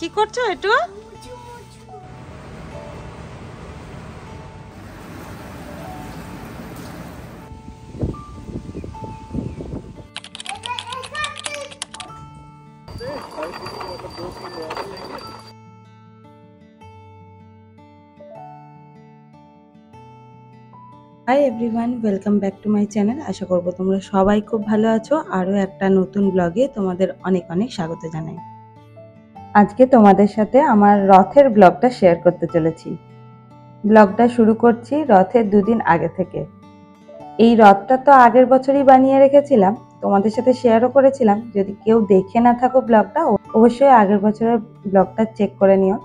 কি করছো একটু? Hi everyone, welcome back to my channel. আশা করব তোমরা সবাই খুব ভালো আছো। আরও একটা নতুন ব্লগে তোমাদের অনেক অনেক স্বাগত জানাই। আজকে তোমাদের সাথে আমার রথের ব্লগটা শেয়ার করতে চলেছি। ব্লগটা শুরু করছি রথের দুদিন আগে থেকে। এই রথটা তো আগের বছরই বানিয়ে রেখেছিলাম, তোমাদের সাথে শেয়ারও করেছিলাম। যদি কেউ দেখে না থাকো ব্লগটা, অবশ্যই আগের বছরের ব্লগটা চেক করে নিও।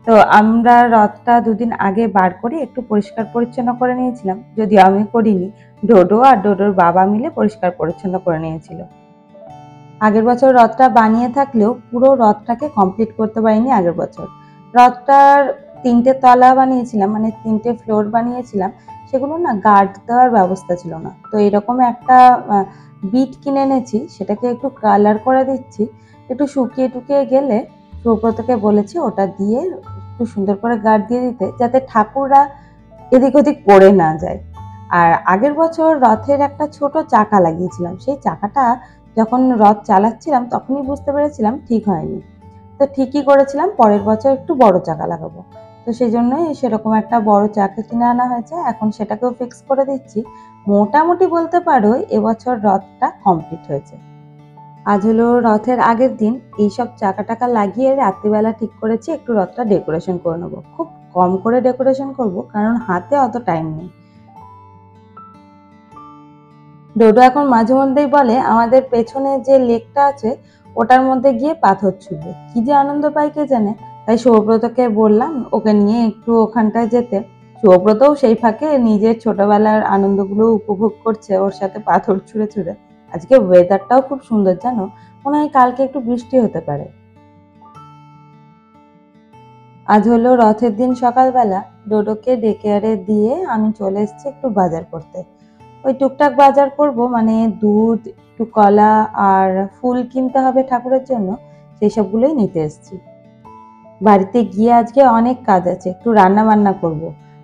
তো আমরা রথটা দুদিন আগে বার করে একটু পরিষ্কার পরিচ্ছন্ন করে নিয়েছিলাম, যদিও আমি করিনি, ডোডো আর ডোডোর বাবা মিলে পরিষ্কার পরিচ্ছন্ন করে নিয়েছিল। আগের বছর রথটা বানিয়ে থাকলেও পুরো রথটাকে কমপ্লিট করতে পারিনি আগের বছর। রথটার 3টে তলা বানিয়েছিলাম, মানে 3টে ফ্লোর বানিয়েছিলাম। সেগুলো না গার্ড দেওয়ার ব্যবস্থা ছিল না, তো এরকম একটা বিট কিনে এনেছি, সেটাকে একটু কালার করে দিচ্ছি। একটু শুকিয়ে টুকিয়ে গেলে সুব্রতকে বলেছি ওটা দিয়ে একটু সুন্দর করে গার্ড দিয়ে দিতে, যাতে ঠাকুররা এদিক ওদিক পড়ে না যায়। আর আগের বছর রথের একটা ছোট চাকা লাগিয়েছিলাম, সেই চাকাটা যখন রথ চালাচ্ছিলাম তখনই বুঝতে পেরেছিলাম ঠিক হয়নি। তো ঠিকই করেছিলাম, পরের বছর একটু বড় চাকা লাগাবো। তো সেই জন্যই সেরকম একটা বড় চাকা কিনে আনা হয়েছে, এখন সেটাকেও ফিক্স করে দিচ্ছি। মোটামুটি বলতে পারো এবছর রথটা কমপ্লিট হয়েছে। আজ হলো রথের আগের দিন। এইসব চাকা টাকা লাগিয়ে রাত্রিবেলা ঠিক করেছি একটু রথটা ডেকোরেশন করে নেবো। খুব কম করে ডেকোরেশন করব, কারণ হাতে অত টাইম নেই। ডোডো এখন মাঝে মধ্যেই বলে আমাদের পেছনে যে লেকটা আছে ওটার মধ্যে গিয়ে পাথর ছুঁড়বে, কি যে আনন্দ পাই কে জানে। তাই শুভব্রতকে বললাম ওকে নিয়ে একটু ওখানটায় যেতে। শুভব্রতও সেই ফাঁকে নিজের ছোটবেলার আনন্দগুলো উপভোগ করছে ওর সাথে পাথর ছুঁড়ে ছুঁড়ে। আজকে ওয়েদারটাও খুব সুন্দর জানো, মনে হয় কালকে একটু বৃষ্টি হতে পারে। আজ হলো রথের দিন সকালবেলা ডোডোকে ডেকে আরে দিয়ে আমি চলে এসেছি একটু বাজার করতে। ওই টুকটাক বাজার করব, মানে দুধ, একটু কলা আর ফুল কিনতে হবে ঠাকুরের জন্য, সেই সবগুলোই নিতে এসেছি। বাড়িতে গিয়ে আজকে অনেক কাজ আছে, একটু রান্না বান্না করব।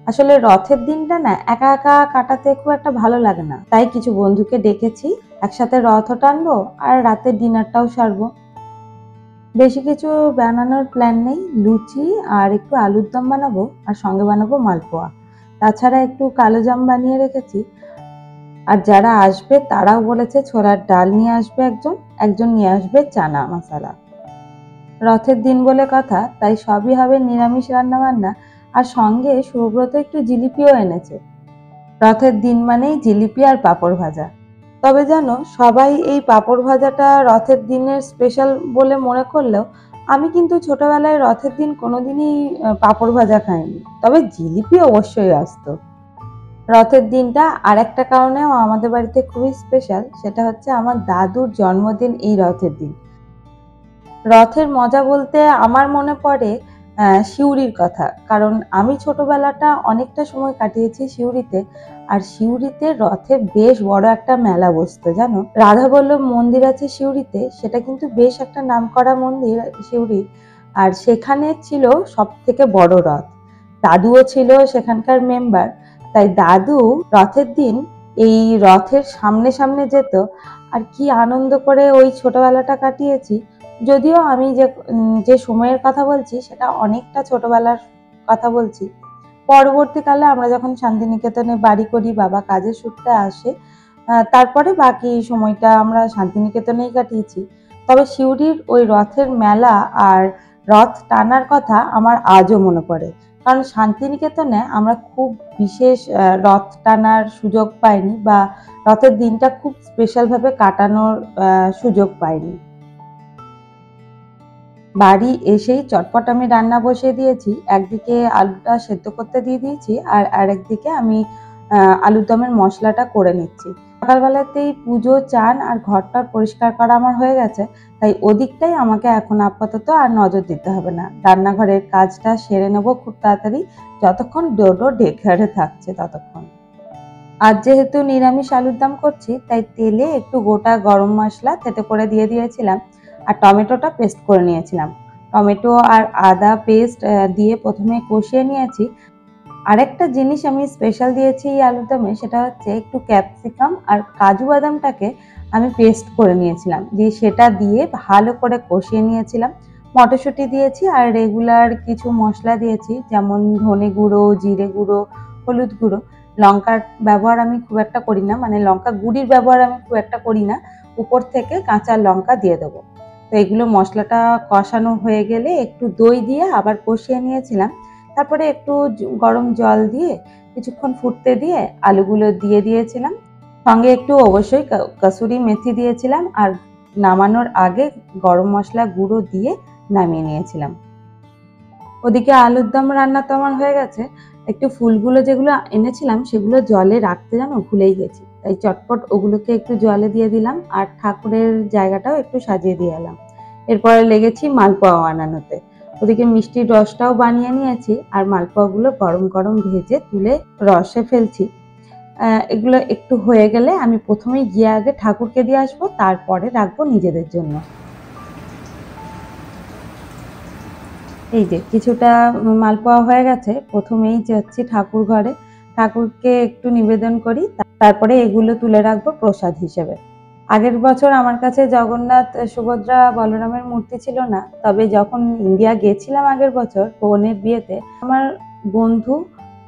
আসলে রথের দিনটা না একা একা কাটাতে খুব একটা ভালো লাগে না, তাই কিছু বন্ধুকে ডেকেছি, একসাথে রথও টানবো আর রাতে ডিনারটাও সারবো। বেশি কিছু বানানোর প্ল্যান নেই, লুচি আর একটু আলুর দম বানাবো, আর সঙ্গে বানাবো মালপোয়া। তাছাড়া একটু কালো জাম বানিয়ে রেখেছি। আর যারা আসবে তারাও বলেছে ছোলার ডাল নিয়ে আসবে একজন, একজন নিয়ে আসবে চানা মশলা। রথের দিন বলে কথা, তাই সবই হবে নিরামিষ রান্না বান্না। আর সঙ্গে সুব্রত একটু জিলিপিও এনেছে। রথের দিন মানেই জিলিপি আর পাঁপড় ভাজা। তবে জানো, সবাই এই পাঁপড় ভাজাটা রথের দিনের স্পেশাল বলে মনে করলেও আমি কিন্তু ছোটবেলায় রথের দিন কোনোদিনই পাঁপড় ভাজা খাইনি, তবে জিলিপি অবশ্যই আসতো। রথের দিনটা আর একটা কারণেও আমাদের বাড়িতে খুবই স্পেশাল, সেটা হচ্ছে আমার দাদুর জন্মদিন এই রথের দিন। রথের মজা বলতে আমার মনে পড়ে সিউড়ির কথা, কারণ আমি ছোটবেলাটা অনেকটা সময় কাটিয়েছি সিউড়িতে। আর সিউড়িতে রথে বেশ বড় একটা মেলা বসতো জানো। রাধাবল্লভ মন্দির আছে সিউড়িতে, সেটা কিন্তু বেশ একটা নামকরা মন্দির সিউড়ির। আর সেখানে ছিল সব থেকে বড় রথ। দাদুও ছিল সেখানকার মেম্বার, তাই দাদু রথের দিন এই রথের সামনে সামনে যেত। আর কি আনন্দ করে ওই ছোটবেলাটা কাটিয়েছি। যদিও আমি যে সময়ের কথা বলছি সেটা অনেকটা ছোটবেলার কথা বলছি। পরবর্তীকালে আমরা যখন শান্তিনিকেতনে বাড়ি করি, বাবা কাজের সূত্রে আসে, তারপরে বাকি সময়টা আমরা শান্তিনিকেতনেই কাটিয়েছি। তবে সিউড়ির ওই রথের মেলা আর রথ টানার কথা আমার আজও মনে পড়ে, কারণ শান্তিনিকেতনে আমরা খুব বিশেষ রথ টানার সুযোগ পাইনি, বা রথের দিনটা খুব স্পেশালভাবে কাটানোর সুযোগ পাইনি। বাড়ি এসেই চটপট আমি রান্না বসিয়ে দিয়েছি। একদিকে আলুটা সেদ্ধ করতে দিয়ে দিয়েছি, আর আরেকদিকে আমি আলুর দমের মশলাটা করে নিচ্ছি। সকালবেলাতেই পুজো, চান আর ঘরটা পরিষ্কার করা আমার হয়ে গেছে, তাই ওদিকটাই আমাকে এখন আপাতত আর নজর দিতে হবে না। রান্নাঘরের কাজটা সেরে নেবো খুব তাড়াতাড়ি, যতক্ষণ ডোডো ডেকেয়ারে থাকছে ততক্ষণ। আজ যেহেতু নিরামিষ আলুর দম করছি, তাই তেলে একটু গোটা গরম মশলা থেতো করে দিয়ে দিয়েছিলাম, আর টমেটোটা পেস্ট করে নিয়েছিলাম। টমেটো আর আদা পেস্ট দিয়ে প্রথমে কষিয়ে নিয়েছি। আরেকটা জিনিস আমি স্পেশাল দিয়েছি এই আলুর দমে, সেটা হচ্ছে একটু ক্যাপসিকাম আর কাজু বাদামটাকে আমি পেস্ট করে নিয়েছিলাম, দিয়ে সেটা দিয়ে ভালো করে কষিয়ে নিয়েছিলাম। মটরশুঁটি দিয়েছি আর রেগুলার কিছু মশলা দিয়েছি, যেমন ধনে গুঁড়ো, জিরে গুঁড়ো, হলুদ গুঁড়ো। লঙ্কার ব্যবহার আমি খুব একটা করি না, মানে লঙ্কা গুঁড়ির ব্যবহার আমি খুব একটা করি না। উপর থেকে কাঁচা লঙ্কা দিয়ে দেবো। তো এগুলো মশলাটা কষানো হয়ে গেলে একটু দই দিয়ে আবার কষিয়ে নিয়েছিলাম। তারপরে একটু গরম জল দিয়ে কিছুক্ষণ ফুটতে দিয়ে আলুগুলো দিয়ে দিয়েছিলাম। সঙ্গে একটু অবশ্যই কাসুরি মেথি দিয়েছিলাম আর নামানোর আগে গরম মশলা গুঁড়ো দিয়ে নামিয়ে নিয়েছিলাম। ওদিকে আলুর দম রান্না তো আমার হয়ে গেছে। একটু ফুলগুলো যেগুলো এনেছিলাম সেগুলো জলে রাখতে জানো ভুলেই গেছি, তাই চটপট ওগুলোকে একটু জলে দিয়ে দিলাম আর ঠাকুরের জায়গাটাও একটু সাজিয়ে দিয়ে এলাম। এরপরে লেগেছি মালপোয়া বানানোতে। ওদিকে মিষ্টির রসটাও বানিয়ে নিয়েছি আর মালপোয়াগুলো গরম গরম ভেজে তুলে রসে ফেলছি। এগুলো একটু হয়ে গেলে আমি প্রথমেই গিয়ে আগে ঠাকুরকে দিয়ে আসবো, তারপরে রাখবো নিজেদের জন্য। এই যে কিছুটা মালপোয়া হয়ে গেছে, প্রথমেই যাচ্ছি ঠাকুর ঘরে, ঠাকুরকে একটু নিবেদন করি, তারপরে এগুলো তুলে রাখবো প্রসাদ হিসেবে। আগের বছর আমার কাছে জগন্নাথ, সুভদ্রা, বলরামের মূর্তি ছিল না, তবে যখন ইন্ডিয়া গেছিলাম আগের বছর বোনের বিয়েতে, আমার বন্ধু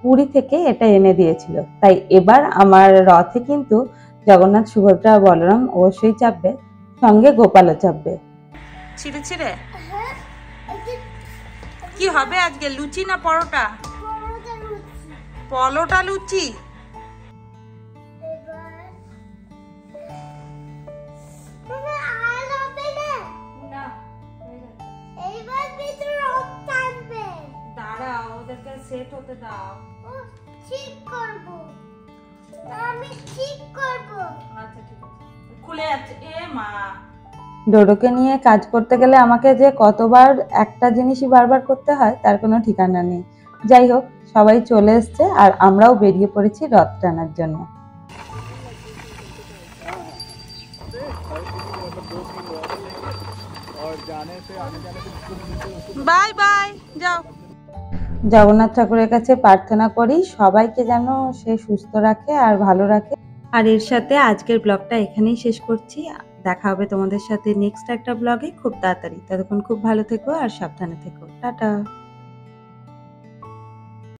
পুরী থেকে এটা এনে দিয়েছিল। তাই এবার আমার রথে কিন্তু জগন্নাথ, সুভদ্রা, বলরাম অবশ্যই চাপবে, সঙ্গে গোপালও চাপবে। ছিঁড়ে ছিঁড়ে কি হবে আজকে, লুচি না পরোটা? পরোটা লুচি। দাঁড়াও, ওদেরকে সেট হতে দাও। ঠিক করব, আমি ঠিক করব। আচ্ছা ঠিক আছে, খুলে যাচ্ছে। এ মা, ডোডোকে নিয়ে কাজ করতে গেলে আমাকে যে কতবার একটা জিনিসই বারবার করতে হয় তার কোনো ঠিকানা নেই। যাই হোক, সবাই চলে এসছে আর আমরাও বেরিয়ে পড়েছি রথ টানার জন্য। বাই বাই, যাও। জগন্নাথ ঠাকুরের কাছে প্রার্থনা করি সবাইকে যেন সে সুস্থ রাখে আর ভালো রাখে। আর এর সাথে আজকের ব্লগটা এখানেই শেষ করছি। দেখা হবে তোমাদের সাথে নেক্সট একটা ব্লগে খুব তাড়াতাড়ি। ততক্ষণ খুব ভালো থেকো আর সাবধানে থেকো। টাটা।